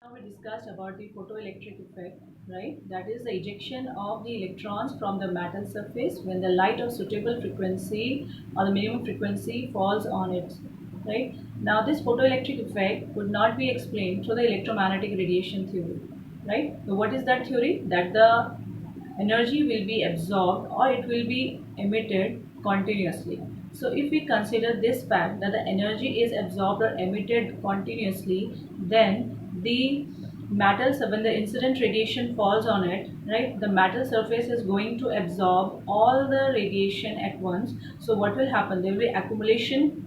Now we discussed about the photoelectric effect, right? That is the ejection of the electrons from the metal surface when the light of suitable frequency or the minimum frequency falls on it, right? Now this photoelectric effect could not be explained through the electromagnetic radiation theory, right? So what is that theory? That the energy will be absorbed or it will be emitted continuously. So if we consider this fact that the energy is absorbed or emitted continuously, then the metal, when the incident radiation falls on it, right, the metal surface is going to absorb all the radiation at once. So what will happen? There will be accumulation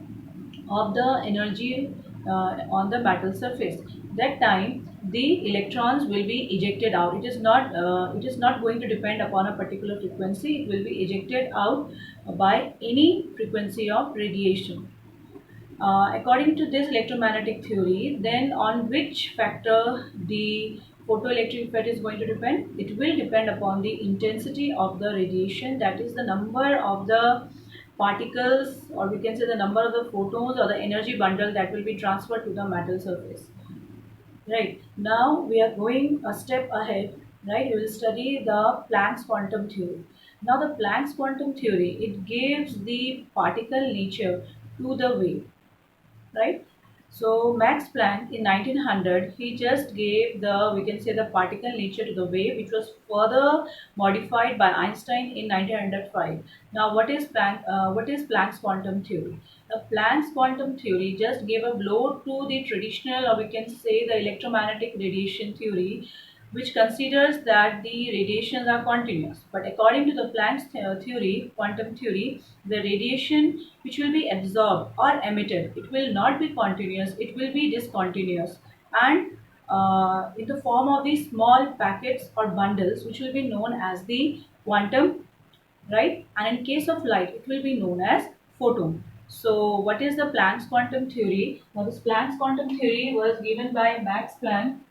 of the energy on the metal surface. That time the electrons will be ejected out. It is not going to depend upon a particular frequency. It will be ejected out by any frequency of radiation. According to this electromagnetic theory, then on which factor the photoelectric effect is going to depend? It will depend upon the intensity of the radiation, that is the number of the particles, or we can say the number of the photons or the energy bundle that will be transferred to the metal surface. Right, now we are going a step ahead, right? We will study the Planck's quantum theory. Now the Planck's quantum theory, it gives the particle nature to the wave, right? So Max Planck in 1900, he just gave the, we can say, the particle nature to the wave, which was further modified by Einstein in 1905. Now what is Planck's quantum theory? Planck's quantum theory just gave a blow to the traditional, or we can say, the electromagnetic radiation theory, which considers that the radiations are continuous. But according to the Planck's theory, quantum theory, the radiation which will be absorbed or emitted, it will not be continuous, it will be discontinuous, and in the form of these small packets or bundles, which will be known as the quantum, right? And in case of light, it will be known as photon. So what is the Planck's quantum theory? Now this Planck's quantum theory was given by Max Planck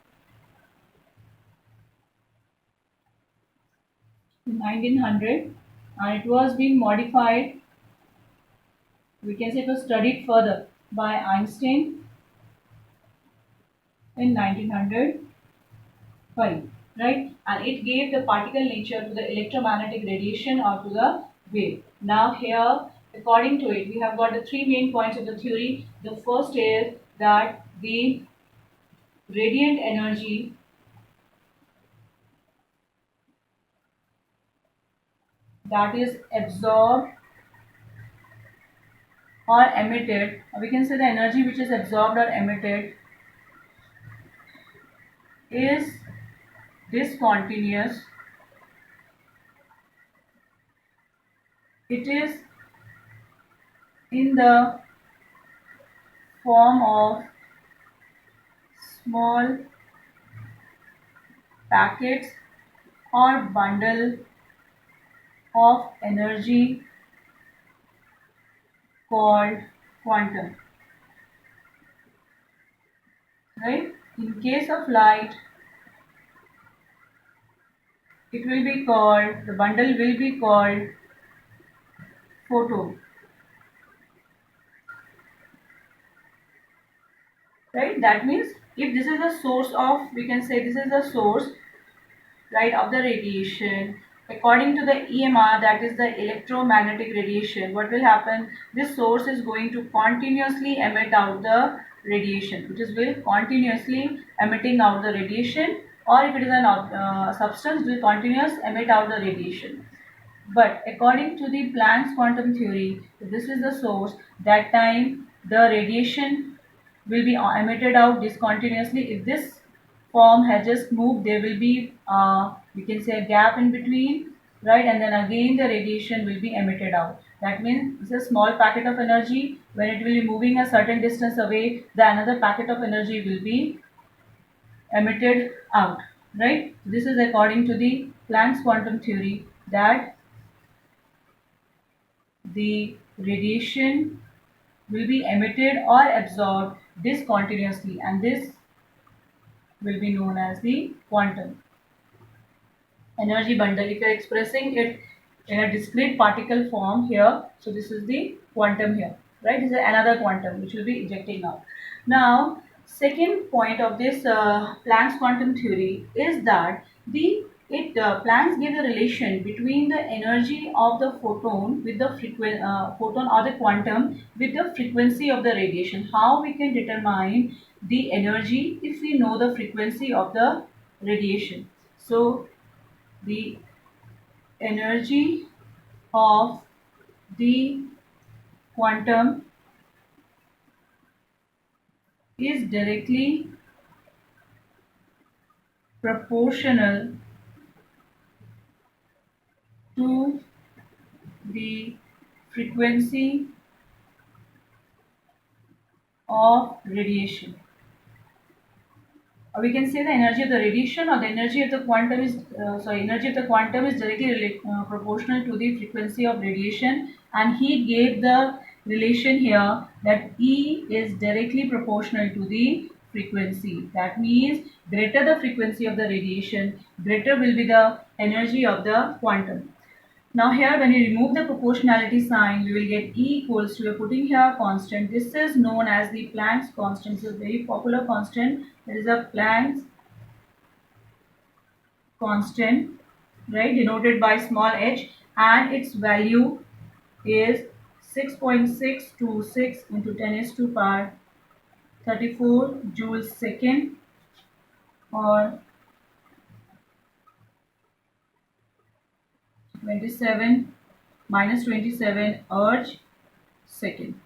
in 1900, and it was being modified, we can say it was studied further by Einstein in 1905, right? And it gave the particle nature to the electromagnetic radiation or to the wave. Now here, according to it, we have got the three main points of the theory. The first is that the radiant energy that is absorbed or emitted, or we can say the energy which is absorbed or emitted, is discontinuous. It is in the form of small packets or bundle of energy called quantum, right? In case of light, it will be called, the bundle will be called photon, right? That means if this is the source of, we can say this is the source, right, of the radiation, according to the EMR, that is the electromagnetic radiation, what will happen? This source is going to continuously emit out the radiation. It is will continuously emitting out the radiation, or if it is an substance, will continuous emit out the radiation. But according to the Planck's quantum theory, if this is the source, that time the radiation will be emitted out discontinuously. If this form has just moved, there will be, we can say, a gap in between, right? And then again the radiation will be emitted out. That means it's a small packet of energy. When it will be moving a certain distance away, the another packet of energy will be emitted out, right? This is according to the Planck's quantum theory, that the radiation will be emitted or absorbed discontinuously, and this will be known as the quantum energy bundle. If you are expressing it in a discrete particle form here, so this is the quantum here, right? This is another quantum which will be ejecting out. Now second point of this Planck's quantum theory is that Planck gave the relation between the energy of the photon with the photon or the quantum with the frequency of the radiation. How we can determine the energy if we know the frequency of the radiation. So the energy of the quantum is directly proportional to the frequency of radiation. Or we can say the energy of the radiation or the energy of the quantum is energy of the quantum is directly proportional to the frequency of radiation, and he gave the relation here that E is directly proportional to the frequency. That means greater the frequency of the radiation, greater will be the energy of the quantum. Now here when you remove the proportionality sign, we will get E equals to, we are putting here constant. This is known as the Planck's constant. It's a very popular constant. That is a Planck's constant, right, denoted by small h, and its value is 6.626 into 10 is to power 34 joules second, or 27 minus 27 erg second.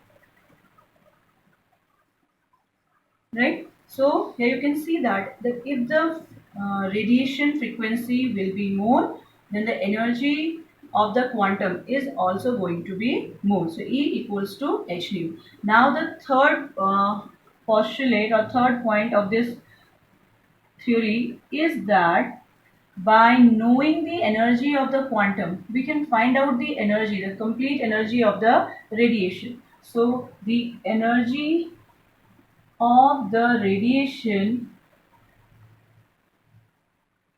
Right, so here you can see that if the radiation frequency will be more, then the energy of the quantum is also going to be more. So E equals to h nu. Now the third postulate or third point of this theory is that by knowing the energy of the quantum, we can find out the energy, the complete energy of the radiation. So the energy of the radiation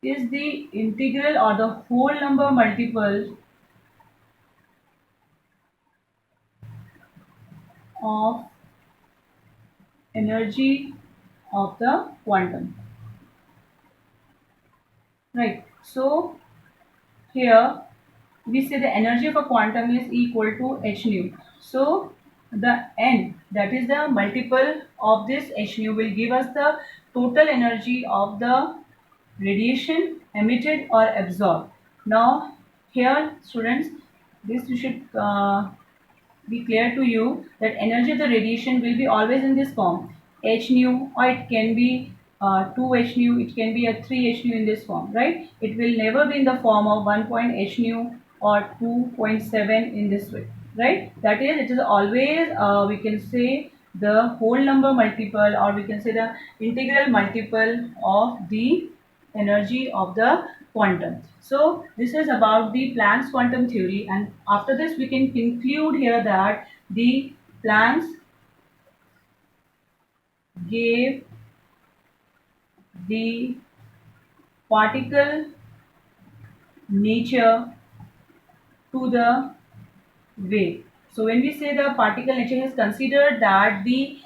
is the integral or the whole number multiple of energy of the quantum. Right, so here we say the energy of a quantum is equal to h nu. So the n, that is the multiple of this h nu, will give us the total energy of the radiation emitted or absorbed. Now here students, this you should be clear to you that energy of the radiation will be always in this form h nu, or it can be 2 h nu, it can be a 3 h nu in this form, right? It will never be in the form of 1 h nu or 2.7 in this way, right? That is, it is always we can say the whole number multiple, or we can say the integral multiple of the energy of the quantum. So this is about the Planck's quantum theory, and after this we can conclude here that the Planck gave the particle nature to the wave. So when we say the particle nature, has considered that the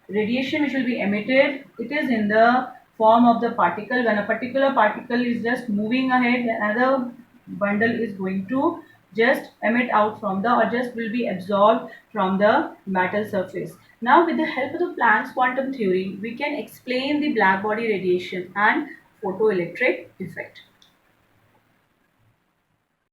radiation which will be emitted, it is in the form of the particle. When a particular particle is just moving ahead, another bundle is going to just emit out from the, or just will be absorbed from the metal surface. Now with the help of the Planck's quantum theory, we can explain the black body radiation and photoelectric effect.